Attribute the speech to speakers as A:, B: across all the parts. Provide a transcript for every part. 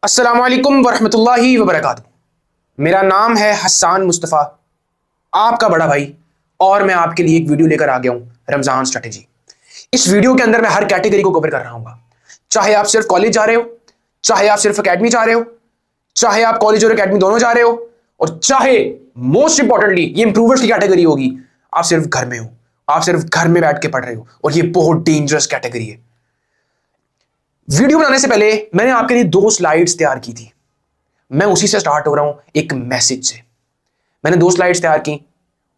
A: अस्सलामुअलैकुम वरहमतुल्लाहि वबरकातुहू। मेरा नाम है हसन मुस्तफ़ा, आपका बड़ा भाई, और मैं आपके लिए एक वीडियो लेकर आ गया हूँ रमज़ान स्ट्रैटेजी। इस वीडियो के अंदर मैं हर कैटेगरी को कवर कर रहा हूँ। चाहे आप सिर्फ कॉलेज जा रहे हो, चाहे आप सिर्फ एकेडमी जा रहे हो, चाहे आप कॉलेज और एकेडमी दोनों जा रहे हो, और चाहे मोस्ट इंपॉर्टेंटली ये इंप्रूवर्स की कैटेगरी होगी, आप सिर्फ घर में हो, आप सिर्फ घर में बैठ के पढ़ रहे हो, और ये बहुत डेंजरस कैटेगरी है। वीडियो बनाने से पहले मैंने आपके लिए 2 स्लाइड्स तैयार की थी। मैं उसी से स्टार्ट हो रहा हूं, एक मैसेज से। मैंने 2 स्लाइड्स तैयार की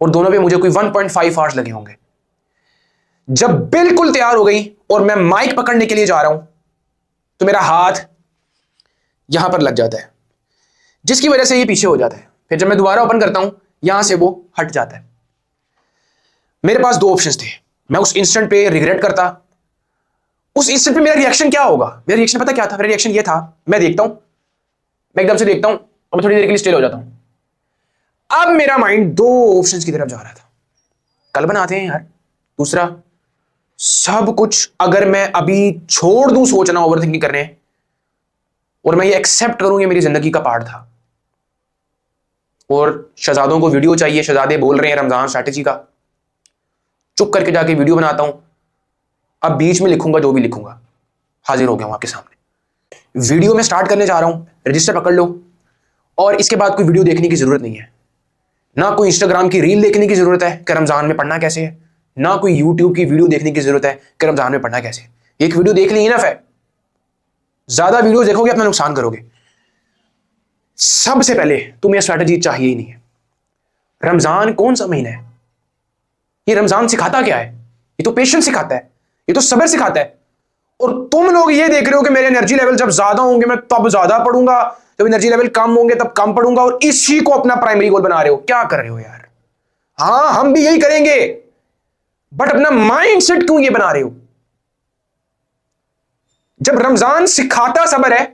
A: और दोनों पे मुझे कोई 1.5 आवर्स लगे होंगे। जब बिल्कुल तैयार हो गई और मैं माइक पकड़ने के लिए जा रहा हूं तो मेरा हाथ यहां पर लग जाता है, जिसकी वजह से ये पीछे हो जाता है। फिर जब मैं दोबारा ओपन करता हूं यहां से वो हट जाता है। मेरे पास 2 ऑप्शंस थे। मैं उस इंस्टेंट पे रिग्रेट करता। उस इंस्टेंट पे मेरा रिएक्शन क्या होगा? मेरा रिएक्शन पता क्या था? मेरा रिएक्शन ये था, मैं देखता हूं, मैं एकदम से देखता हूं और मैं थोड़ी देर के लिए स्टिल हो जाता हूं। अब मेरा माइंड 2 ऑप्शंस की तरफ जा रहा था। कल बनाते हैं यार दूसरा। सब कुछ अगर मैं अभी छोड़ दूं सोचना, ओवरथिंकिंग करने, और मैं ये एक्सेप्ट करूं ये मेरी जिंदगी का पार्ट था, और शहजादों को वीडियो चाहिए, शहजादे बोल रहे हैं रमजान स्ट्रैटेजी का, चुप करके जाके वीडियो बनाता हूं। अब बीच में लिखूंगा जो भी लिखूंगा, हाजिर हो गया हूं आपके सामने। वीडियो में स्टार्ट करने जा रहा हूं, रजिस्टर पकड़ लो, और इसके बाद कोई वीडियो देखने की जरूरत नहीं है, ना कोई इंस्टाग्राम की रील देखने की जरूरत है कि रमजान में पढ़ना कैसे है, ना कोई यूट्यूब की वीडियो देखने की जरूरत है कि रमजान में पढ़ना कैसे है। एक वीडियो देख ली इनफ है। ज्यादा वीडियो देखोगे अपना नुकसान करोगे। सबसे पहले तुम्हें स्ट्रैटेजी चाहिए ही नहीं है। रमजान कौन सा महीना है? ये रमजान सिखाता क्या है? ये तो पेशेंस सिखाता है, ये तो सब्र सिखाता है। और तुम लोग ये देख रहे हो कि मेरे एनर्जी लेवल जब ज्यादा होंगे मैं तब ज्यादा पढ़ूंगा, जब एनर्जी लेवल कम होंगे तब कम पढ़ूंगा, और इसी को अपना प्राइमरी गोल बना रहे हो। क्या कर रहे हो यार? हाँ, हम भी यही करेंगे, बट अपना माइंड सेट क्यों ये बना रहे हो? जब रमजान सिखाता सब्र है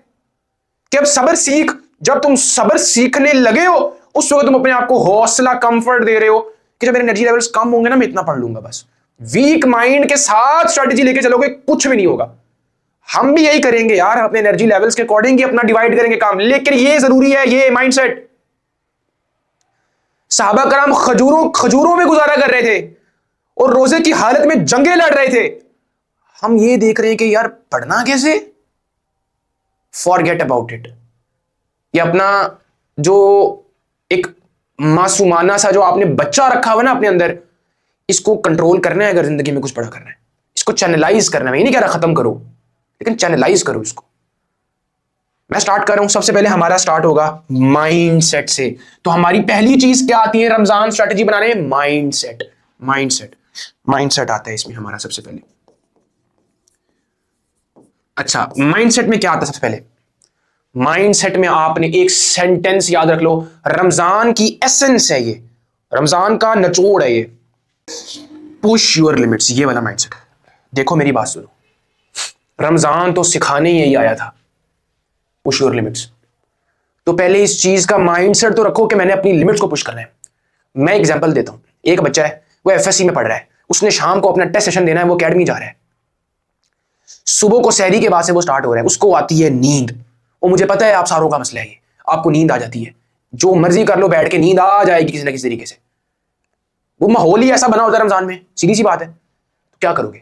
A: कि अब सब्र सीख, जब तुम सब्र सीखने लगे हो उस वक्त तुम अपने आप को हौसला, कंफर्ट दे रहे हो कि जब मेरे एनर्जी लेवल्स कम होंगे ना, मैं इतना पढ़ लूंगा बस। वीक माइंड के साथ स्ट्रेटेजी लेके चलोगे कुछ भी नहीं होगा। हम भी यही करेंगे यार, अपने एनर्जी लेवल्स के अकॉर्डिंग ही अपना डिवाइड करेंगे काम, लेकिन ये जरूरी है, ये माइंडसेट। सहाबा कराम खजूरों खजूरों में गुजारा कर रहे थे और रोजे की हालत में जंगें लड़ रहे थे। हम ये देख रहे हैं कि यार पढ़ना कैसे। Forget about it. ये अपना जो एक मासूमाना सा जो आपने बच्चा रखा हुआ ना अपने अंदर, इसको कंट्रोल करना है। अगर जिंदगी में कुछ बड़ा करना है, इसको चैनलाइज करना है। मैं ये नहीं कह रहा खत्म करो, लेकिन चैनलाइज करो इसको। मैं स्टार्ट कर रहा हूं। सबसे पहले हमारा स्टार्ट होगा माइंडसेट से। तो हमारी पहली चीज क्या आती है रमजान स्ट्रैटेजी बनाने में? माइंडसेट। माइंडसेट माइंडसेट आता है इसमें हमारा सबसे पहले। अच्छा, माइंडसेट में क्या आता है सबसे पहले? माइंडसेट में आपने एक सेंटेंस याद रख लो। रमजान की एसेंस है ये, रमजान का निचोड़ है ये। पुश योर लिमिट्स, ये वाला माइंडसेट। देखो मेरी बात सुनो, रमजान तो सिखाने ही यही आया था, पुश योर लिमिट्स। तो पहले इस चीज का माइंडसेट तो रखो कि मैंने अपनी लिमिट्स को पुश करना है। मैं एग्जांपल देता हूं। एक बच्चा है, वो एफएससी में पढ़ रहा है, उसने शाम को अपना टेस्ट सेशन देना है, वो एकेडमी जा रहा है। सुबह को सहरी के बाद से वो स्टार्ट हो रहा है, उसको आती है नींद। और मुझे पता है आप सारों का मसला है ये, आपको नींद आ जाती है। जो मर्जी कर लो बैठ के, नींद आ जाएगी किसी ना किसी तरीके से। वो माहौल ही ऐसा बना होता है रमजान में, सीधी सी बात है। तो क्या करोगे?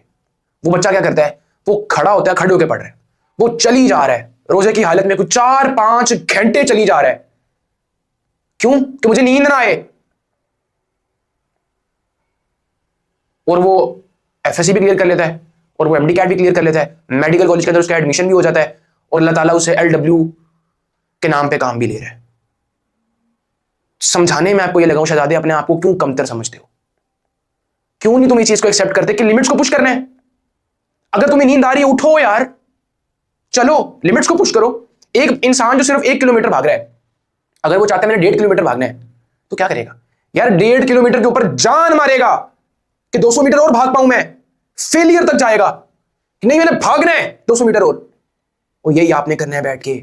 A: वो बच्चा क्या करता है? वो खड़ा होता है, खड़े होकर पढ़ रहा है, वो चली जा रहा है रोजे की हालत में, कुछ 4-5 घंटे चली जा रहा है। क्यों? कि मुझे नींद ना आए। और वो एफएससी भी क्लियर कर लेता है, और वो एमडी कैट भी क्लियर कर लेता है, मेडिकल कॉलेज के अंदर उसका एडमिशन भी हो जाता है, और अल्लाह ताला उसे एलडब्ल्यू के नाम पे काम भी ले रहा है। समझाने में आपको ये लगा शहजादे अपने आप को क्यों कमतर समझते हो? क्यों नहीं तुम इस चीज को एक्सेप्ट करते कि लिमिट्स को पुश करना है? अगर तुम्हें नींद आ रही है, उठो यार, चलो लिमिट्स को पुश करो। एक इंसान जो सिर्फ 1 किलोमीटर भाग रहा है, अगर वो चाहता है मैंने 1.5 किलोमीटर भागना है, तो क्या करेगा यार? 1.5 किलोमीटर के ऊपर जान मारेगा कि 200 मीटर और भाग पाऊं मैं। फेलियर तक जाएगा कि नहीं मैंने भागना है 200 मीटर और यही आपने करना है बैठ के।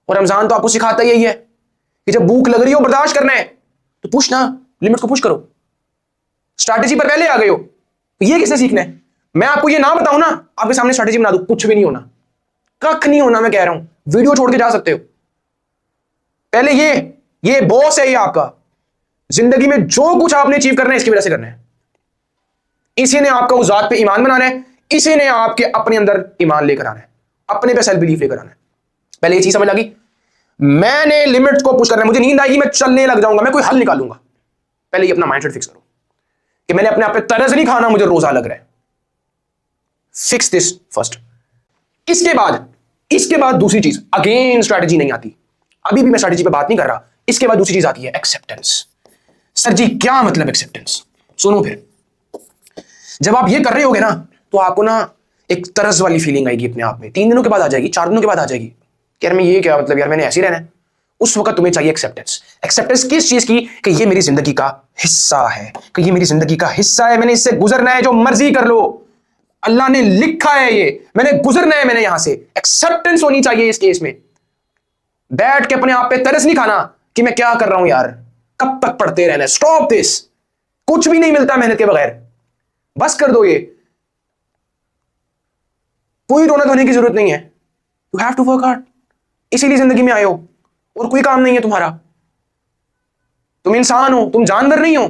A: और रमजान तो आपको सिखाता यही है कि जब भूख लग रही हो, बर्दाश्त करना है, तो पुश ना, लिमिट को पुश करो। स्ट्रैटेजी पर पहले आ गए हो, तो ये किसने सीखना है? मैं आपको ये ना बताऊं ना, आपके सामने स्ट्रैटेजी बना दूं, कुछ भी नहीं होना, कख नहीं होना। मैं कह रहा हूं वीडियो छोड़ के जा सकते हो। पहले ये बॉस है, ये आपका। जिंदगी में जो कुछ आपने अचीव करना है इसकी वजह से करना है। इसी ने आपका उस जात पे ईमान बनाना है, इसी ने आपके अपने अंदर ईमान लेकर आना है, अपने पे सेल्फ बिलीफ लेकर आना है। पहले ये चीज समझ लगी। मैंने लिमिट्स को पुश करना है। मुझे नींद आएगी, मैं चलने लग जाऊंगा, मैं कोई हल निकालूंगा। पहले ये अपना माइंडसेट फिक्स करो कि मैंने अपने आप पे तरस नहीं खाना, मुझे रोजा लग रहा है। Fix this first. इसके बाद दूसरी चीज, अगेन स्ट्रैटेजी नहीं आती। अभी भी मैं स्ट्रैटेजी पे बात नहीं कर रहा। इसके बाद दूसरी चीज आती है एक्सेप्टेंस। सर जी क्या मतलब एक्सेप्टेंस? सुनो फिर। जब आप ये कर रहे होगे ना तो आपको ना एक तरस वाली फीलिंग आएगी अपने आप में। 3 दिनों के बाद आ जाएगी, 4 दिनों के बाद आ जाएगी कि यार मैं ये क्या मतलब, यार मैंने ऐसे ही रहना है। उस वक्त तुम्हें चाहिए एक्सेप्टेंस। एक्सेप्टेंस किस चीज की? कि ये मेरी जिंदगी का हिस्सा है, कि ये मेरी जिंदगी का हिस्सा है, मैंने इससे गुजरना है, जो मर्जी कर लो, अल्लाह ने लिखा है ये, मैंने गुजरना है, मैंने यहां से। एक्सेप्टेंस होनी चाहिए इस केस में। बैठ के अपने आप पे तरस नहीं खाना कि मैं क्या कर रहा हूं यार, कब तक पढ़ते रहना है। Stop this. कुछ भी नहीं मिलता मेहनत के बगैर, बस कर दो ये। कोई रोना धोने की जरूरत नहीं है। You have to work hard. इसीलिए जिंदगी में आए हो, और कोई काम नहीं है तुम्हारा। तुम इंसान हो, तुम जानवर नहीं हो।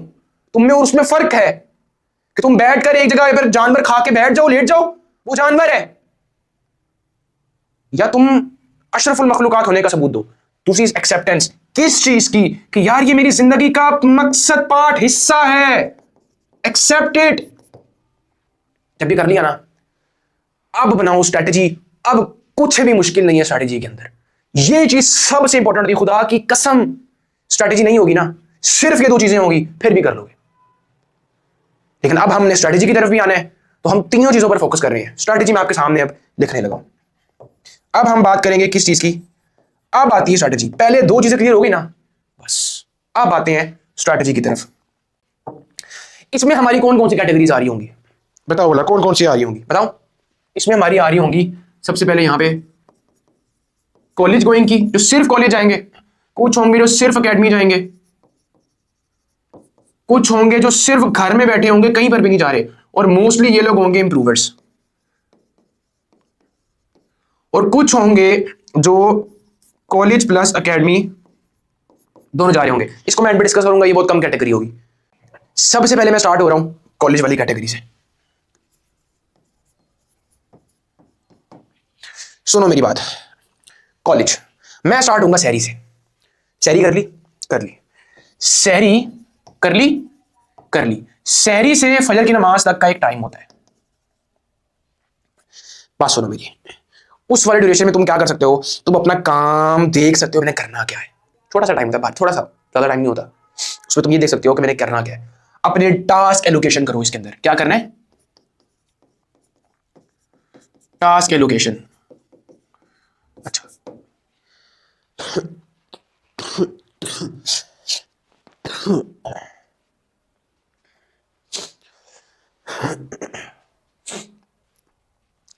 A: तुम में और उसमें फर्क है कि तुम बैठकर एक जगह पर जानवर खा के बैठ जाओ, लेट जाओ, वो जानवर है, या तुम अशरफुल मखलूकात होने का सबूत दो। दूसरी एक्सेप्टेंस किस चीज की? कि यार ये मेरी जिंदगी का मकसद, पार्ट, हिस्सा है। Accept it. जब भी कर लिया ना, अब बनाओ स्ट्रेटेजी। अब कुछ भी मुश्किल नहीं है स्ट्रेटेजी के अंदर। ये चीज सबसे इंपॉर्टेंट थी, खुदा की कसम। स्ट्रेटेजी नहीं होगी ना, सिर्फ ये 2 चीजें होगी, फिर भी कर लोगे। लेकिन अब हमने स्ट्रेटेजी की तरफ भी आना है, तो हम तीनों चीजों पर फोकस कर रहे हैं। स्ट्रेटेजी मैं आपके सामने अब लिखने लगा। अब हम बात करेंगे किस चीज की? अब आती है स्ट्रेटेजी। पहले 2 चीजें क्लियर हो गई ना, बस अब आते हैं स्ट्रेटेजी की तरफ। इसमें हमारी कौन कौन सी कैटेगरीज आ रही होंगी? बताओ बोला, कौन कौन सी आ रही होंगी बताओ। इसमें हमारी आ रही होंगी सबसे पहले यहां पे कॉलेज गोइंग की, जो सिर्फ कॉलेज जाएंगे। कुछ होंगे जो सिर्फ एकेडमी जाएंगे। कुछ होंगे जो सिर्फ घर में बैठे होंगे, कहीं पर भी नहीं जा रहे। और मोस्टली ये लोग होंगे इंप्रूवर्स। और कुछ होंगे जो कॉलेज प्लस एकेडमी दोनों जा रहे होंगे। इसको मैं एंड पे डिस्कस करूंगा, ये बहुत कम कैटेगरी होगी। सबसे पहले मैं स्टार्ट हो रहा हूं कॉलेज वाली कैटेगरी से। सुनो मेरी बात। कॉलेज मैं स्टार्ट होऊंगा सहरी से। सहरी कर ली? कर ली। सहरी कर ली? कर ली। सहरी से फजर की नमाज तक का एक टाइम होता है। बात सुनो मेरी। उस वाले ड्यूरेशन में तुम क्या कर सकते हो? तुम अपना काम देख सकते हो, मैंने करना क्या है। छोटा सा टाइम होता है, थोड़ा सा, ज्यादा टाइम नहीं होता। उसमें तुम ये देख सकते हो कि मैंने करना क्या है। अपने टास्क एलोकेशन करो। इसके अंदर क्या करना है? Task allocation. अच्छा,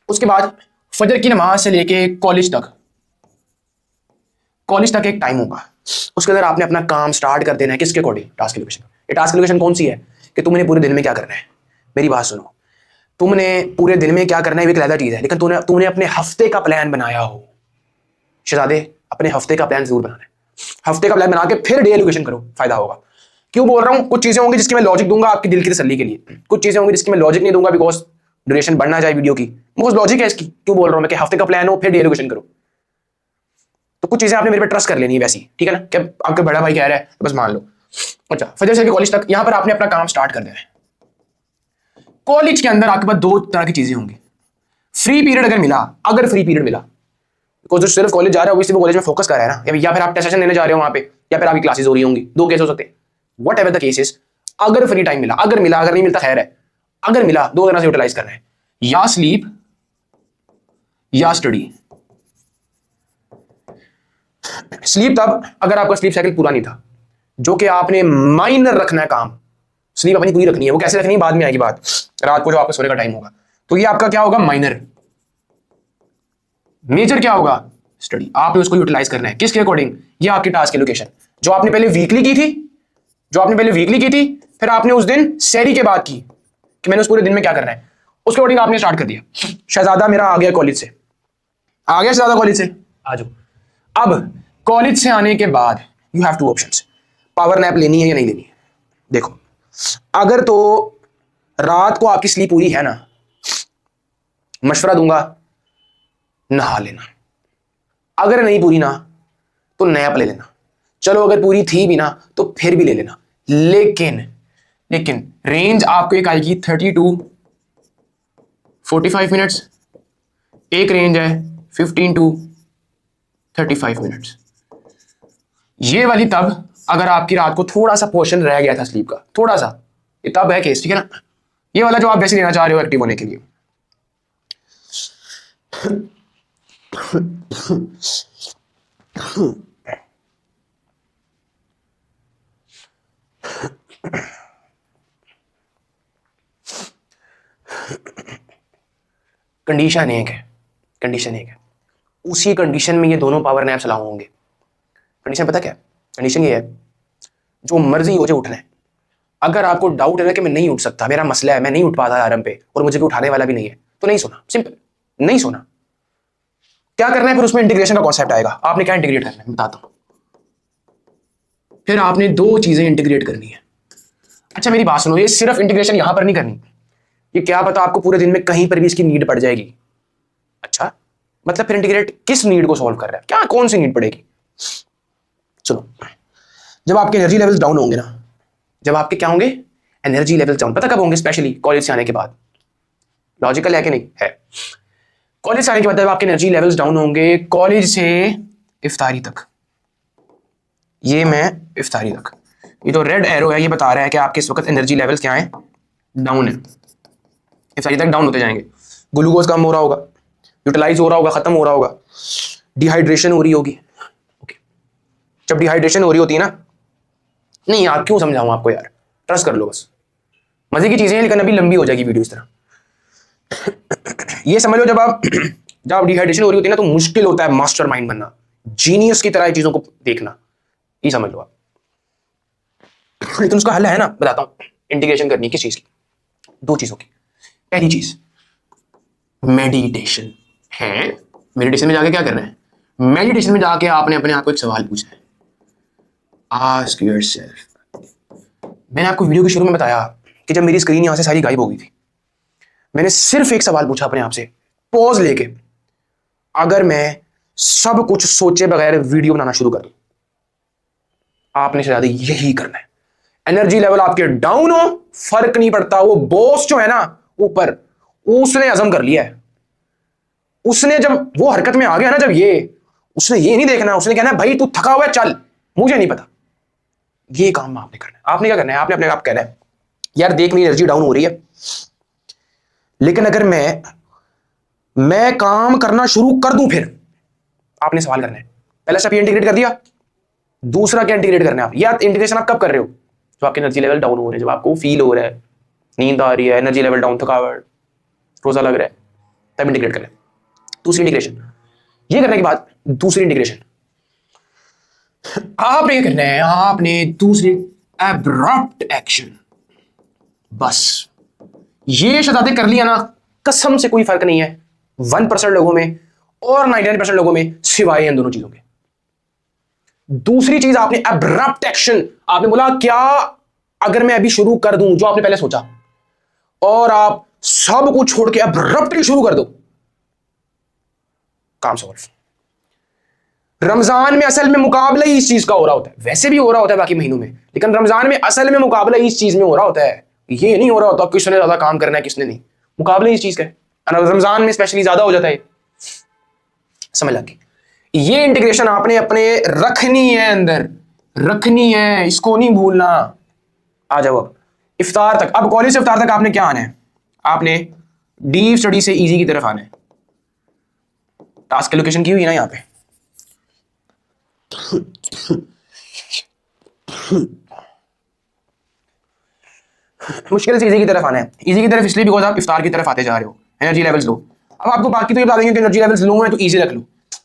A: उसके बाद फजर की नमाज से लेके कॉलेज तक एक टाइम होगा। उसके अंदर आपने अपना काम स्टार्ट कर देना है। किसके अकॉर्डिंग? Task allocation. ये टास्क एलोकेशन कौन सी है? कि तुमने पूरे दिन में क्या करना है। मेरी बात सुनो, तुमने पूरे दिन में क्या करना है ये एक अलग चीज है, लेकिन तुमने अपने हफ्ते का प्लान बनाया हो। शहजादे, अपने हफ्ते का प्लान जरूर बनाना है। हफ्ते का प्लान बना के फिर डे एलोकेशन करो, फायदा होगा। क्यों बोल रहा हूं? कुछ चीजें होंगी जिसकी मैं लॉजिक दूंगा आपकी दिल की तसल्ली के लिए, कुछ चीजें होंगी जिसकी मैं लॉजिक नहीं दूंगा बिकॉज ड्यूरेशन बढ़ना जाए वीडियो की। बिकॉज लॉजिक है इसकी। क्यों बोल रहा हूं मैं कि हफ्ते का प्लान हो फिर डे एलोकेशन करो। तो कुछ चीजें आपने मेरे पे ट्रस्ट कर लेनी है वैसी, ठीक है ना? कि आपका बड़ा भाई कह रहा है तो बस मान लो। अच्छा, फजर से कॉलेज तक यहां पर आपने अपना काम स्टार्ट कर देना है। कॉलेज के अंदर आपके पास 2 तरह की चीजें होंगी। फ्री पीरियड अगर फ्री पीरियड मिला, बिकॉज जो सिर्फ कॉलेज जा रहा है वो कॉलेज में फोकस कर रहा है ना, या फिर आप टेस्ट सेशन देने जा रहे हो वहां पे, या फिर आपकी क्लासेस हो रही होंगी। 2 केस हो सकते हैं, वट एवर द केसेस। अगर फ्री टाइम मिला, अगर नहीं मिलता खैर है। अगर मिला, 2 तरह से यूटिलाइज करना है, या स्लीप या स्टडी। स्लीप तब अगर आपका स्लीप साइकिल पूरा नहीं था, जो कि आपने माइनर रखना है काम। स्लीप अपनी पूरी रखनी है। वो कैसे रखनी है बाद में आएगी बात, रात को जो आपका सोने का टाइम होगा। तो ये आपका क्या होगा? माइनर। मेजर क्या होगा? स्टडी। आपने उसको यूटिलाइज करना है किसके अकॉर्डिंग? ये आपकी टास्क एलोकेशन जो आपने पहले वीकली की थी, फिर आपने उस दिन सहरी के बाद की कि मैंने उस पूरे दिन में क्या करना है, उसके अकॉर्डिंग आपने स्टार्ट कर दिया। शहजादा मेरा आ गया कॉलेज से, आ जाओ। अब कॉलेज से आने के बाद you have two options, power nap लेनी है या नहीं लेनी है। देखो, अगर तो रात को आपकी स्लीप पूरी है ना, मशवरा दूंगा नहा लेना। अगर नहीं पूरी ना तो नैप ले लेना। चलो अगर पूरी थी भी ना तो फिर भी ले लेना। लेकिन लेकिन रेंज आपको एक आएगी 30 to 45 मिनट्स, एक रेंज है 15 to 35 मिनट्स। ये वाली तब अगर आपकी रात को थोड़ा सा पोर्शन रह गया था स्लीप का, थोड़ा सा, ये तब है केस, ठीक है ना। ये वाला जो आप वैसे लेना चाह रहे हो एक्टिव होने के लिए। कंडीशन एक है, कंडीशन एक है, उसी कंडीशन में ये दोनों पावर नैप्स लागू होंगे। कंडीशन पता क्या है? कंडीशन ये है, जो मर्जी हो जाए उठना है। अगर आपको डाउट है ना कि मैं नहीं उठ सकता, मेरा मसला है, मैं नहीं उठ पाता आराम पे और मुझे कोई उठाने वाला भी नहीं है, तो नहीं सोना। सिंपल, नहीं सोना। क्या करना है फिर? उसमें इंटीग्रेशन का कॉन्सेप्ट आएगा। आपने क्या इंटीग्रेट करना है बताता हूं। फिर आपने दो चीजें इंटीग्रेट करनी है। अच्छा मेरी बात सुनो, ये सिर्फ इंटीग्रेशन यहां पर नहीं करनी, ये क्या पता आपको पूरे दिन में कहीं पर भी इसकी नीड पड़ जाएगी। अच्छा मतलब फिर इंटीग्रेट किस नीड को सॉल्व कर रहा है, क्या कौन सी नीड पड़ेगी? सुनो, जब आपके एनर्जी लेवल्स डाउन होंगे ना, जब आपके क्या होंगे, एनर्जी लेवल्स डाउन, पता कब होंगे? स्पेशली कॉलेज से आने के बाद। लॉजिकल है कि नहीं है? कॉलेज से आने के बाद जब आपके एनर्जी लेवल्स डाउन होंगे, कॉलेज से इफ्तारी तक, ये मैं इफ्तारी तक, ये जो रेड एरो है ये बता रहा है कि आपके इस वक्त एनर्जी लेवल्स क्या है, डाउन है। इफ्तारी तक डाउन होते जाएंगे। ग्लूकोज कम हो रहा होगा, यूटिलाइज हो रहा होगा, खत्म हो रहा होगा, डिहाइड्रेशन हो रही होगी। ओके, जब डिहाइड्रेशन हो रही होती है ना, नहीं यार क्यों समझाऊं आपको यार, ट्रस्ट कर लो बस, मजे की चीजें हैं लेकिन अभी लंबी हो जाएगी वीडियो इस तरह। ये समझ लो, जब डिहाइड्रेशन हो रही होती है ना तो मुश्किल होता है मास्टरमाइंड बनना, जीनियस की तरह चीजों को देखना, ये समझ लो आप। लेकिन उसका हल है ना, बताता हूं। इंटीग्रेशन करनी किस चीज की? दो चीजों की। पहली चीज मेडिटेशन है। मेडिटेशन में जाके क्या करना है? मेडिटेशन में जाके आपने अपने आप को एक सवाल पूछना है, आस्क योरसेल्फ। मैंने आपको वीडियो के शुरू में बताया कि जब मेरी स्क्रीन यहां से सारी गायब हो गई थी, मैंने सिर्फ एक सवाल पूछा अपने आप से, पॉज लेके, अगर मैं सब कुछ सोचे बगैर वीडियो बनाना शुरू कर दूं, आपने शायद यही करना है। एनर्जी लेवल आपके डाउन हो, फर्क नहीं पड़ता, वो बॉस जो है ना ऊपर, उसने अज़म कर लिया है। उसने जब वो हरकत में आ गया ना, जब उसने ये नहीं देखना, उसने कहना है भाई तू थका हुआ है चल, मुझे नहीं पता। ये काम आपने करना है। आपने क्या करना है? आपने अपने आप कहना है यार देख मेरी एनर्जी डाउन हो रही है, लेकिन अगर मैं काम करना शुरू कर दूं, फिर आपने सवाल करना है। पहला स्टेप ये इंटीग्रेट कर दिया, दूसरा क्या इंटीग्रेट करना है आप? या इंटीग्रेशन आप कब कर रहे हो? जब आपके एनर्जी लेवल डाउन हो रहे हैं, जब आपको फील हो रहा है, नींद आ रही है, एनर्जी लेवल डाउन, थकावट, रोजा लग रहा है, तब इंटीग्रेट करना है। दूसरी इंटीग्रेशन, ये करने के बाद दूसरी इंटीग्रेशन आपने ये करना है, आपने दूसरी एब्रप्ट एक्शन। बस ये शताब्दी कर लिया ना, कसम से कोई फर्क नहीं है 1% लोगों में और 99% लोगों में, सिवाय इन दोनों चीजों के। दूसरी चीज आपने एब्रप्ट एक्शन, आपने बोला क्या अगर मैं अभी शुरू कर दूं जो आपने पहले सोचा, और आप सब कुछ छोड़ के एब्रप्टली शुरू कर दो, काम सॉल्व। रमजान में असल में मुकाबला ही इस चीज का हो रहा होता है, वैसे भी हो रहा होता है बाकी महीनों में, लेकिन रमजान में असल में मुकाबला इस चीज में हो रहा होता है। ये नहीं हो रहा होता किसने ज्यादा काम करना है किसने नहीं, मुकाबला इस चीज का है। रमजान में स्पेशली ज्यादा हो जाता है, समझ लगी? ये इंटीग्रेशन आपने अपने रखनी है, अंदर रखनी है, इसको नहीं भूलना। आ जाओ अब इफ्तार तक, अब कॉलेज से इफ्तार तक आपने क्या आना है? आपने डीप स्टडी से इजी की तरफ आना है। टास्क एलोकेशन की हुई है ना यहाँ पे, मुश्किल से इजी की तरफ आना है। इजी की तरफ इसलिए बिकॉज आप इफ्तार की तरफ आते जा रहे हो, एनर्जी लेवल्स लो। अब आपको बाकी तो ये बता देंगे कि एनर्जी लेवल्स लो हैं तो इजी रख लो,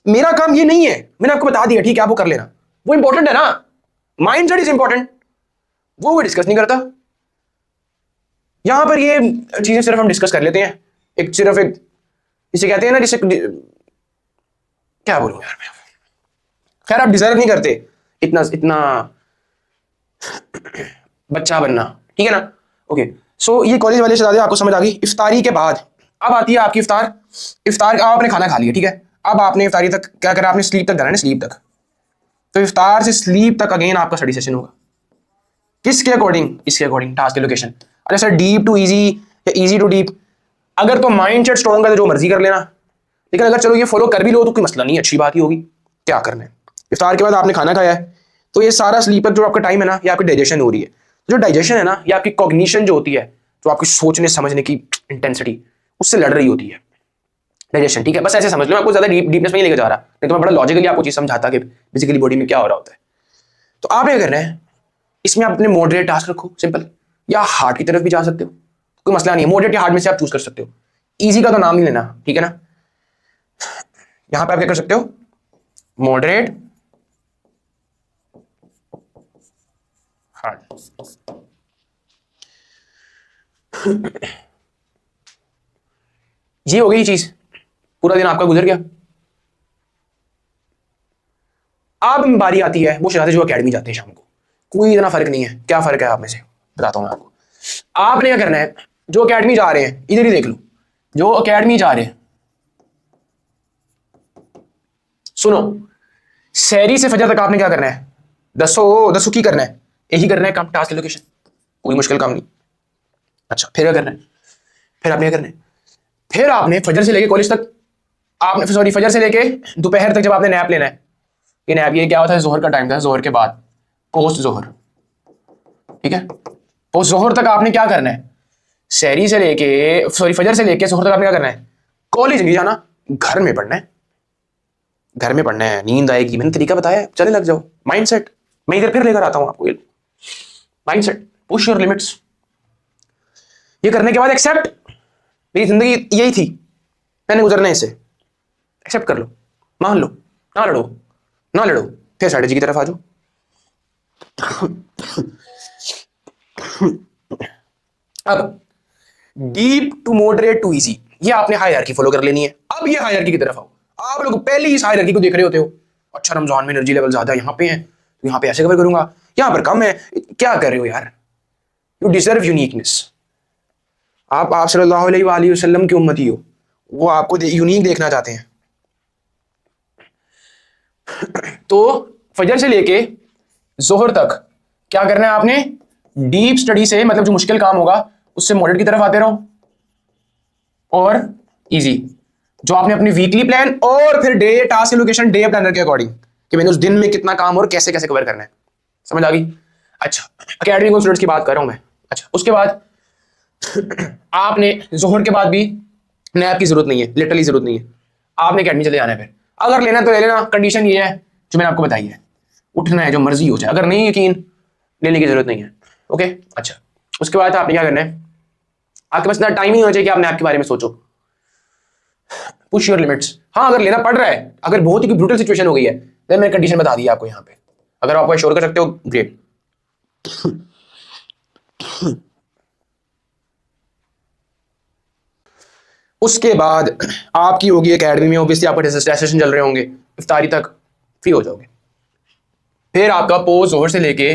A: मेरा काम ये नहीं है, मैंने आपको बता दिया, ठीक है? आप वो कर लेना, वो इंपॉर्टेंट है ना, माइंड सेट इज इंपॉर्टेंट, वो डिस्कस नहीं करता यहां पर। ये चीजें सिर्फ हम डिस्कस कर लेते हैं, एक सिर्फ एक इसे कहते हैं ना, जिसे क्या बोलूं यार मैं। खैर आप डिजर्व नहीं करते इतना इतना बच्चा बनना, ठीक है ना। ओके, सो ये कॉलेज वाले शहजादे आपको समझ आ गई। इफ्तारी के बाद अब आती है आपकी इफ्तार। इफ्तार आप आपने खाना खा लिया, ठीक है। अब आपने इफ्तारी तक क्या करा, आपने स्लीप तक जाना है ना, स्लीप तक। तो इफ्तार से स्लीप तक अगेन आपका स्टडी सेशन होगा। किसके अकॉर्डिंग? इसके अकॉर्डिंग, टास्क लोकेशन। अच्छा सर, डीप टू इजी या इजी टू डीप? अगर तो माइंड सेट स्ट्रॉन्ग है तो जो मर्जी कर लेना, लेकिन अगर चलो ये फॉलो कर भी लो तो कोई मसला नहीं, अच्छी बात ही होगी। क्या करना है, इफ्तार के बाद आपने खाना खाया है, तो ये सारा स्लीप तक जो आपका टाइम है ना, ये आपकी डाइजेशन हो रही है। जो डाइजेशन है ना, ये आपकी कॉग्निशन जो होती है, जो आपकी सोचने समझने की इंटेंसिटी, उससे लड़ रही होती है डाइजेशन, ठीक है। बस ऐसे समझ लो, आपको ज्यादा डीपनेस में नहीं लेकर जा रहा, नहीं तो मैं बड़ा लॉजिकली आपको चीज समझाता कि बेसिकली बॉडी में क्या हो रहा होता है। तो आप क्या करना है, इसमें आप अपने मॉडरेट टास्क रखो, सिंपल, या हार्ड की तरफ भी जा सकते हो, कोई मसला नहीं है। मॉडरेट या हार्ड में से आप चूज कर सकते हो, इजी का तो नाम नहीं लेना, ठीक है ना। यहां पे आप क्या कर सकते हो, मॉडरेट, हार्ड। ये हो गई चीज, पूरा दिन आपका गुजर गया। अब बारी आती है वो शहजादे जो अकेडमी जाते हैं शाम को। कोई इतना फर्क नहीं है, क्या फर्क है आप में से बताता हूं मैं आपको। आपने क्या करना है, जो अकेडमी जा रहे हैं इधर ही देख लो, जो अकेडमी जा रहे हैं, सुनो, शहरी से फजर तक आपने क्या करना है, दसो दसो की करना है, यही करना है काम, टास्क लोकेशन, कोई मुश्किल काम नहीं। अच्छा फिर क्या करना है, फिर आपने क्या करना है, फिर आपने फजर से लेके कॉलेज तक, आपने सॉरी फजर से लेके दोपहर तक जब आपने नैप लेना है, ये नैप ये क्या होता है, जोहर का टाइम था, जोहर के बाद, पोस्ट जोहर, ठीक है। पोस्ट जोहर तक आपने क्या करना है, शहरी से लेके सॉरी फजर से लेके जोहर तक आपने क्या करना है, कॉलेज नहीं जाना, घर में पढ़ना है, घर में पढ़ना है। नींद आएगी, मैंने तरीका बताया, चले लग जाओ। माइंड सेट मैं इधर फिर लेकर आता हूं आपको, mind set, push your limits. ये करने के बाद एक्सेप्ट, मेरी जिंदगी यही थी, मैंने गुजरना है इसे, एक्सेप्ट कर लो, मान लो, ना लड़ो, ना लड़ो, फिर स्ट्रेटेजी की तरफ आ जाओ। अब deep to moderate to easy, ये आपने हायरार्की फॉलो कर लेनी है। अब ये हायरार्की की तरफ आओ। आप लोग पहले ही इस हायरार्की को देख रहे होते हो, अच्छा रमजान में एनर्जी लेवल ज्यादा यहाँ पे है तो यहाँ पे ऐसे कवर करूंगा, यहाँ पर कम है, क्या कर रहे हो यार। You deserve uniqueness. आप सल्लल्लाहु अलैहि वसल्लम की उम्मती हो, वो आपको यूनिक देखना चाहते हैं। तो फजर से लेके जोहर तक क्या करना है आपने, डीप स्टडी से, मतलब जो मुश्किल काम होगा उससे मॉडरेट की तरफ आते रहो, और इजी जो आपने अपनी वीकली प्लान और फिर day task allocation day planner के अकॉर्डिंग, कि मैंने उस दिन में कितना काम और कैसे कैसे कवर करना है, समझ आ गई। अच्छा अकेडमिक स्टूडेंट्स की बात कर रहा हूं मैं। अच्छा उसके बाद आपने जोहर के बाद भी नैप की जरूरत नहीं है, लिटरली जरूरत नहीं है, आपने अकेडमी चले जाना है। फिर अगर लेना तो ले लेना, कंडीशन ये है जो मैंने आपको बताई है, उठना है जो मर्जी हो जाए, अगर नहीं यकीन लेने की जरूरत नहीं है। ओके अच्छा उसके बाद आपने क्या करना है, आपके पास इतना टाइम ही होना चाहिए कि आप नैप के बारे में सोचो। पुश योर लिमिट्स, हाँ अगर लेना पड़ रहा है, अगर बहुत ही ब्रूटल सिचुएशन हो गई है, देन मैंने कंडीशन बता दी है आपको यहाँ पे, अगर आप श्योर कर सकते हो ग्रेट। उसके बाद आपकी होगी एकेडमी में, ऑब्वियसली आपके सेशन चल रहे होंगे, इफ्तारी तक फ्री हो जाओगे। फिर आपका पोस्ट जोहर से लेके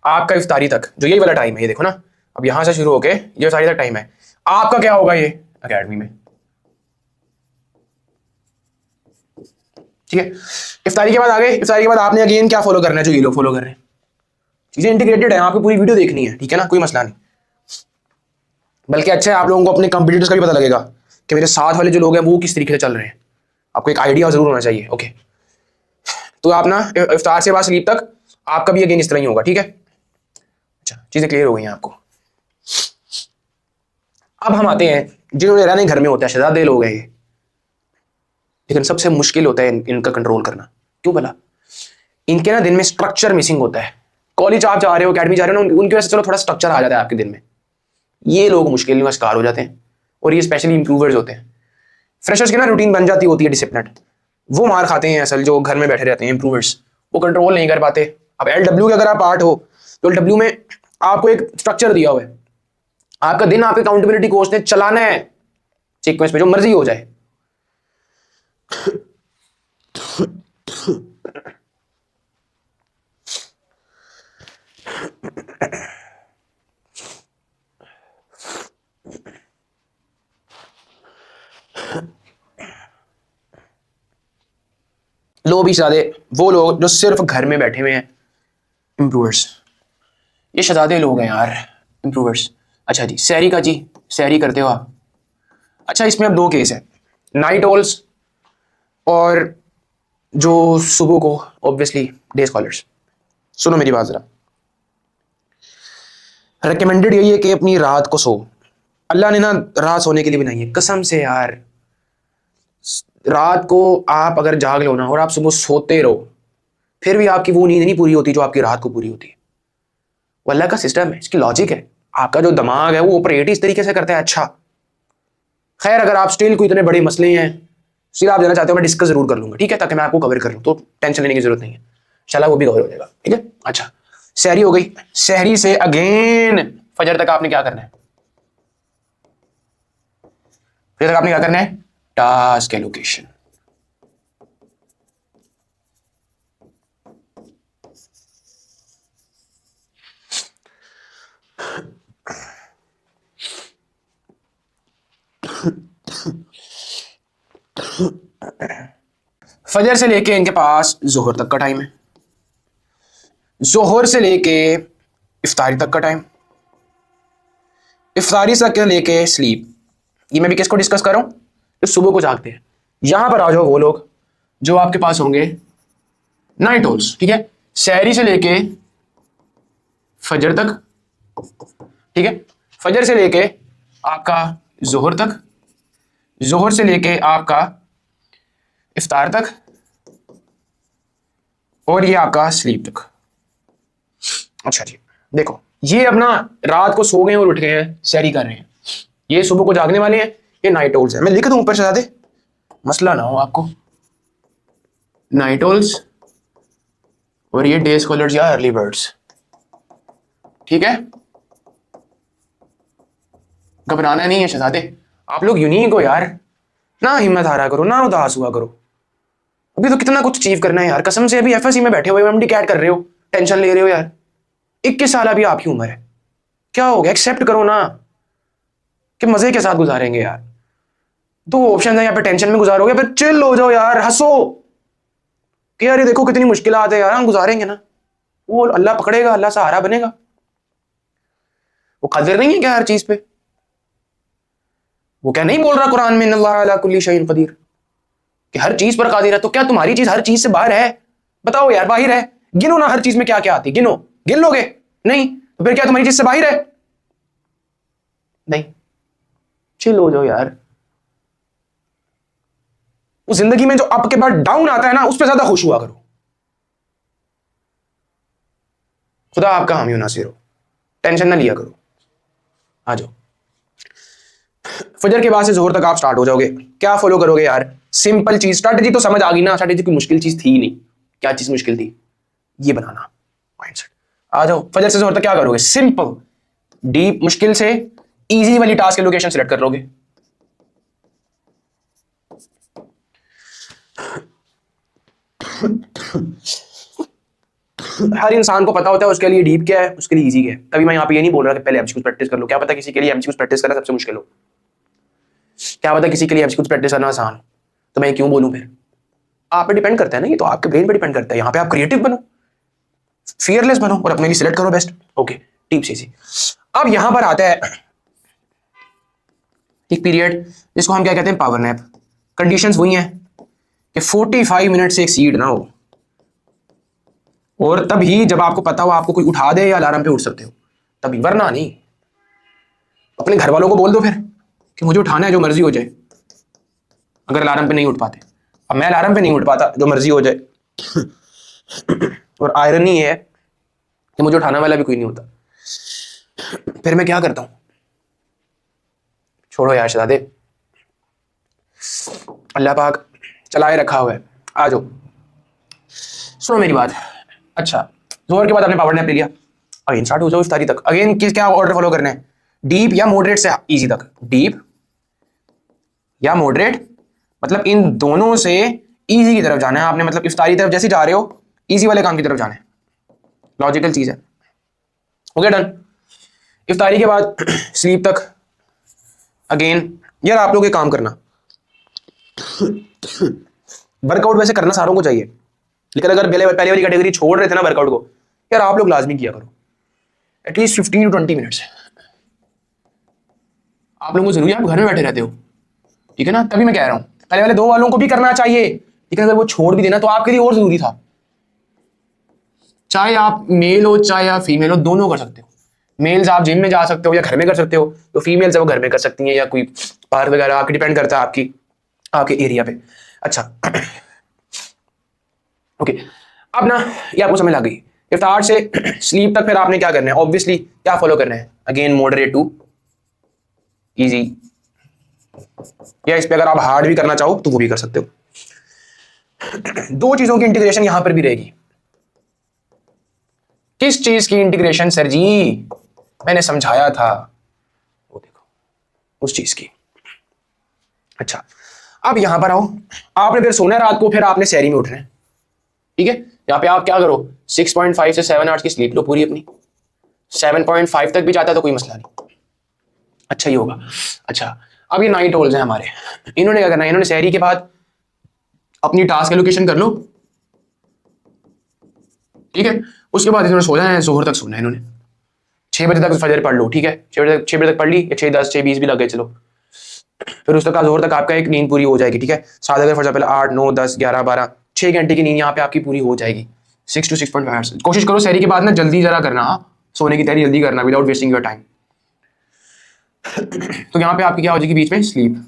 A: आपका इफ्तारी तक जो यही वाला टाइम है, ये देखो ना, अब यहां से शुरू होके ये इफ्तारी तक टाइम है, आपका क्या होगा ये एकेडमी में, ठीक है। इफ्तारी के बाद आगे, इफ्तारी के बाद आपने अगेन क्या फॉलो करना है, जो ये लोग फॉलो कर रहे हैं, चीजें इंटीग्रेटेड है, आपको पूरी वीडियो देखनी है, ठीक है ना, कोई मसला नहीं। बल्कि अच्छा है आप लोगों को अपने कंपटीटर्स का भी पता लगेगा कि मेरे साथ वाले जो लोग हैं वो किस तरीके से चल रहे हैं, आपको एक आइडिया जरूर होना चाहिए। ओके तो आप ना इफ्तार से बाद स्लीप तक आपका भी अगेन इस तरह ही होगा, ठीक है। अच्छा चीजें क्लियर हो गई हैं आपको। अब हम आते हैं जिन्होंने रहने घर में होता है, शहजादे लोग हैं ये, लेकिन सबसे मुश्किल होता है इनका कंट्रोल करना। क्यों भला, इनके ना दिन में स्ट्रक्चर मिसिंग होता है। कॉलेज आप जा रहे हो, अकेडमी जा रहे हो ना, उनकी वजह से चलो थोड़ा स्ट्रक्चर आ जाता है आपके दिन में, ये लोग मुश्किल में शिकार हो जाते हैं, और ये स्पेशली इंप्रूवर्स होते हैं। फ्रेशर्स की ना रूटीन बन जाती होती है डिसिप्लिन, वो मार खाते हैं असल जो घर में बैठे रहते हैं इंप्रूवर्स, वो कंट्रोल नहीं कर पाते। अब LW के अगर आप पार्ट हो तो LW में आपको एक स्ट्रक्चर दिया हुआ है, आपका दिन आपके अकाउंटेबिलिटी कोच ने चलाना है सीक्वेंस में, जो मर्जी हो जाए। लो भी शहजादे वो लोग जो सिर्फ घर में बैठे हुए हैं, इम्प्रूवर्स। ये शहजादे लोग हैं यार, इम्प्रूवर्स। अच्छा जी, सहरी का जी, सहरी करते हो आप? अच्छा, इसमें अब दो केस है, नाइट ओल्स और जो सुबह को ऑब्वियसली डे स्कॉलर्स। सुनो मेरी बात जरा, रिकमेंडेड यही है कि अपनी रात को सो। अल्लाह ने ना रात सोने के लिए बनाई है, कसम से यार। रात को आप अगर जाग लो ना और आप सुबह सोते रहो, फिर भी आपकी वो नींद नहीं पूरी होती जो आपकी रात को पूरी होती है। वो अल्लाह का सिस्टम है, इसकी लॉजिक है। आपका जो दिमाग है वो ऑपरेट इस तरीके से करता है। अच्छा खैर, अगर आप स्टिल कोई इतने बड़े मसले हैं, स्टिल आप जाना चाहते हो, मैं डिस्कस जरूर कर लूंगा, ठीक है, ताकि मैं आपको कवर कर लूँ, तो टेंशन लेने की जरूरत नहीं है, इंशाल्लाह वो भी कवर हो जाएगा, ठीक है। अच्छा, सहरी हो गई, सहरी से अगेन फजर तक आपने क्या करना है? फजर तक आपने क्या करना है? Task allocation. फजर से लेके इनके पास जोहर तक का टाइम है, जोहर से लेके इफ्तारी तक का टाइम, इफ्तारी से लेके स्लीप। ये मैं भी किसको डिस्कस कर रहा हूं? जो सुबह को जागते हैं। यहां पर आ जाओ वो लोग जो आपके पास होंगे नाइट ओल्स, ठीक है, सहरी से लेके फजर तक, ठीक है, फजर से लेके आपका जोहर तक, जोहर से लेके आपका इफ्तार तक, और ये आपका स्लीप तक। अच्छा जी, देखो ये अपना रात को सो गए और उठ गए हैं, सहरी कर रहे हैं, ये सुबह को जागने वाले हैं, ये नाइट ओल्स है। मैं लिख दूं ऊपर से, ज्यादा मसला ना हो आपको। नाइट ओल्स और ये डे स्कॉलर्स या अर्ली बर्ड्स, ठीक है। घबराना नहीं है शहजादे, आप लोग यूनिक हो यार, ना हिम्मत हारा करो, ना उदास हुआ करो। अभी तो कितना कुछ अचीव करना है यार, कसम से। अभी एफएससी में बैठे हुए एमडी कैट कर रहे हो, टेंशन ले रहे हो यार। 21 साल अभी आपकी उम्र है, क्या हो गया? एक्सेप्ट करो ना कि मजे के साथ गुजारेंगे यार। दो ऑप्शन है, यहाँ पे टेंशन में गुजारोगे, फिर चिल हो जाओ यार, हंसो कि यार ये देखो कितनी मुश्किल है यार, हम गुजारेंगे ना, वो अल्लाह पकड़ेगा, अल्लाह सहारा बनेगा। वो कदर नहीं है क्या हर चीज पे? वो क्या नहीं बोल रहा कुरान में, इन्नल्लाह अला कुल्ली शैइन कदीर, कि हर चीज पर कादिर है? तो क्या तुम्हारी चीज हर चीज से बाहर है? बताओ यार, बाहर है? गिनो ना हर चीज में क्या क्या आती, गिनो, गिन लोगे? नहीं तो फिर क्या तुम्हारी चीज से बाहर है? नहीं, चिल हो जाओ यार। उस जिंदगी में जो अप के बाद डाउन आता है ना, उस पर ज्यादा खुश हुआ करो। खुदा आपका हामी नासिर हो, टेंशन ना लिया करो। आ जाओ, फजर के बाद से जोहर तक आप स्टार्ट हो जाओगे। क्या फॉलो करोगे यार? सिंपल चीज, स्ट्रैटेजी तो समझ आ गई ना, स्ट्रैटेजी कोई मुश्किल चीज थी ही नहीं। क्या चीज मुश्किल थी? ये बनाना माइंडसेट। आ जाओ, फजर से जोहर तक क्या करोगे? सिंपल, डीप मुश्किल से इजी वाली टास्क की लोकेशन सिलेक्ट कर लोगे। हर इंसान को पता होता है उसके लिए डीप क्या है, उसके लिए इजी क्या है। तभी मैं यहाँ पे ये नहीं बोल रहा कि पहले एमसीक्यूज प्रैक्टिस कर लो। क्या पता किसी के लिए एमसीक्यूज प्रैक्टिस करना सबसे मुश्किल हो, क्या पता किसी के लिए एमसीक्यूज प्रैक्टिस करना आसान हो। तो मैं क्यों बोलूं फिर? आप पे डिपेंड करता है ना, ये तो आपके ब्रेन पे डिपेंड करता है। यहाँ पे आप क्रिएटिव बनो, फियरलेस बनो और अपने लिए सिलेक्ट करो बेस्ट। Okay, tips easy. अब यहां पर आता है एक पीरियड जिसको हम क्या कहते हैं? Power nap. कंडीशंस वही हैं कि 45 मिनट से एक्सीड ना हो, और तभी जब आपको पता हो, आपको कोई उठा दे या अलार्म पे उठ सकते हो तभी, वरना नहीं। अपने घर वालों को बोल दो फिर कि मुझे उठाना है, जो मर्जी हो जाए, अगर अलार्म पे नहीं उठ पाते। अब मैं अलार्म पे नहीं उठ पाता, जो मर्जी हो जाए। और आयरनी है कि मुझे उठाने वाला भी कोई नहीं होता। फिर मैं क्या करता हूं? छोड़ो यार शहजादे, अल्लाह पाक चलाए रखा हुआ है। आ जाओ, सुनो मेरी बात। अच्छा, जोहर के बाद आपने पावर नैप ले लिया, अगेन स्टार्ट हो जाओ इफ्तारी तक। अगेन किस क्या ऑर्डर फॉलो करना है? डीप या मॉडरेट से इजी तक। डीप या मॉडरेट, मतलब इन दोनों से इजी की तरफ जाना है आपने, मतलब इफ्तारी तरफ जैसे जा रहे हो इजी वाले काम की तरफ जाना है, लॉजिकल चीज है। Okay done. इफ्तारी के बाद स्लीप तक अगेन यार आप लोग ये काम करना, वर्कआउट वैसे करना सारों को चाहिए, लेकिन अगर पहले वाली कैटेगरी छोड़ रहे थे ना वर्कआउट को, यार आप लोग लाजमी किया करो एटलीस्ट 15 to 20 मिनट्स। आप लोगों को जरूरी है, आप घर में बैठे रहते हो, ठीक है ना, तभी मैं कह रहा हूं पहले वाले 2 वालों को भी करना चाहिए, लेकिन अगर वो छोड़ भी देना तो आपके लिए और जरूरी था। चाहे आप मेल हो चाहे आप फीमेल हो, दोनों कर सकते हो। मेल्स आप जिम में जा सकते हो या घर में कर सकते हो, तो फीमेल्स है वो घर में कर सकती हैं या कोई पार्क वगैरह, आपकी डिपेंड करता है आपके एरिया पे। अच्छा ओके, अब ना ये आपको समझ आ गई इफ्तार से स्लीप तक। फिर आपने क्या करना है, ऑब्वियसली क्या फॉलो करना है, अगेन मॉडरेट टू इजी, या इस पे अगर आप हार्ड भी करना चाहो तो वो भी कर सकते हो। 2 चीजों की इंटीग्रेशन यहां पर भी रहेगी। किस चीज की इंटीग्रेशन सर जी, मैंने समझाया था, वो देखो उस चीज की। अच्छा अब यहां पर आओ, आपने फिर सोना है रात को, फिर आपने सहरी में उठना है, ठीक है। यहां पे आप क्या करो, 6.5 से 7 आवर्स की स्लीप लो पूरी अपनी, 7.5 तक भी जाता है तो कोई मसला नहीं, अच्छा ही होगा। अच्छा अब ये नाइट होल्स हैं हमारे, इन्होंने क्या करना है, इन्होंने सहरी के बाद अपनी टास्क एलोकेशन कर लो, ठीक है। उसके बाद इन्होंने सो जाना है, जोहर तक सोना है इन्होंने, 6 बजे तक फजर पढ़ लो, ठीक है, 6 बजे तक पढ़ ली, या 6:10 6:20 भी लग गए चलो, फिर उस तक जोहर तक आपका एक नींद पूरी हो जाएगी, ठीक है। 7 अगर फजर पहले 8 9 10 11 12 6 घंटे की नींद यहाँ पे आपकी पूरी हो जाएगी, 6 to 6.5 आवर्स। कोशिश करो सहरी के बाद ना जल्दी जरा करना, सोने की तैयारी जल्दी करना विदाउट वेस्टिंग योर टाइम। तो यहाँ पे आपकी क्या हो जाएगी बीच में स्लीप।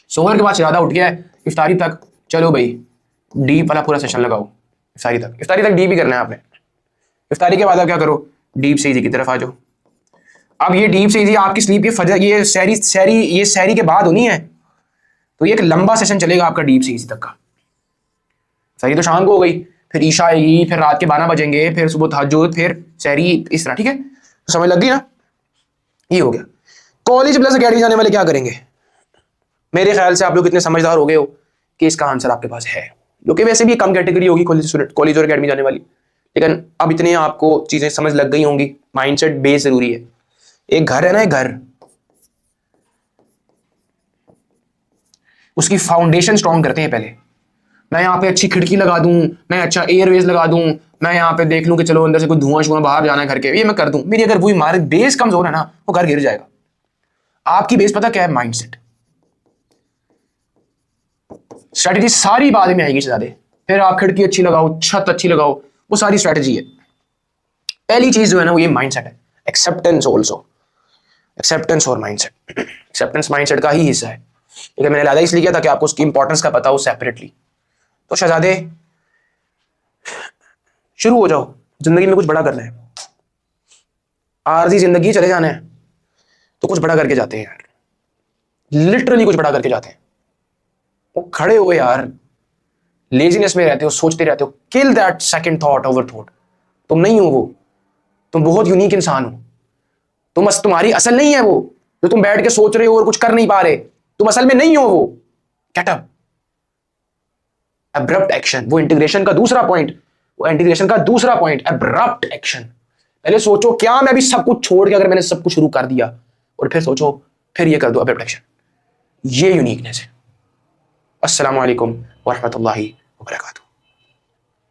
A: सोहर के बाद शरादा उठ गया है, इफ्तारी तक चलो भाई डीप वाला पूरा सेशन लगाओ, इफ्तारी तक डीप ही करना है आपने। इफ्तारी के बाद आप क्या करो, डीप से इजी की तरफ आ जाओ। अब ये डीप से इजी आपकी स्लीप, ये फजर, ये सहरी के बाद होनी है, तो ये एक लंबा सेशन चलेगा आपका डीप से इजी तक का। सहरी तो शाम को हो गई, फिर ईशा आएगी, फिर रात के 12 बजेंगे, फिर सुबह तहज्जुद, फिर सहरी, इस तरह, ठीक है। तो समझ लग गई ना, ये हो गया। कॉलेज प्लस अकेडमी जाने वाले क्या करेंगे, मेरे ख्याल से आप लोग इतने समझदार हो गए हो कि इसका आंसर आपके पास है, जो कि वैसे भी कम कैटेगरी होगी कॉलेज और अकेडमी जाने वाली, लेकिन अब इतने आपको चीजें समझ लग गई होंगी। माइंडसेट बेस जरूरी है। एक घर है ना, एक घर, उसकी फाउंडेशन स्ट्रॉन्ग करते हैं पहले। मैं यहाँ पे अच्छी खिड़की लगा दूं, मैं अच्छा एयरवेज लगा दूं, मैं यहाँ पे देख लूं कि चलो अंदर से कोई धुआं शुआं बाहर जाना है घर के, ये मैं कर दूं, मेरी अगर वही इमारत बेस कमजोर है ना, वो घर गिर जाएगा। आपकी बेस पता क्या है, माइंडसेट। स्ट्रैटेजी सारी बाद में आएगी शहजादे, फिर आप खिड़की अच्छी लगाओ, छत अच्छी लगाओ, वो सारी स्ट्रैटेजी है। पहली चीज जो है ना वो ये माइंडसेट है, एक्सेप्टेंस ऑल्सो, एक्सेप्टेंस और माइंडसेट। एक्सेप्टेंस माइंडसेट का ही हिस्सा है, लेकिन मैंने लादा इसलिए किया था कि आपको उसकी इंपॉर्टेंस का पता हो सेपरेटली। तो शहजादे शुरू हो जाओ, जिंदगी में कुछ बड़ा करना है, आरजी जिंदगी चले जाना है तो कुछ बड़ा करके जाते हैं यार, लिटरली कुछ बड़ा करके जाते हैं। वो खड़े हुए यार लेजीनेस में रहते हो, सोचते रहते हो, kill that second thought over thought. तुम नहीं हो वो, तुम बहुत यूनिक इंसान हो। तुम्हारी असल नहीं है वो जो तुम बैठ के सोच रहे हो और कुछ कर नहीं पा रहे, तुम असल में नहीं हो वो। गेट अप, एब्रप्ट एक्शन, वो इंटीग्रेशन का दूसरा पॉइंट, एब्रप्ट एक्शन। पहले सोचो क्या मैं अभी सब कुछ छोड़ के अगर मैंने सब कुछ शुरू कर दिया, और फिर सोचो फिर ये कर दो, एब्रप्ट एक्शन। ये यूनिकनेस है। अस्सलामु अलैकुम वरहमतुल्लाहि वबरकातुहू।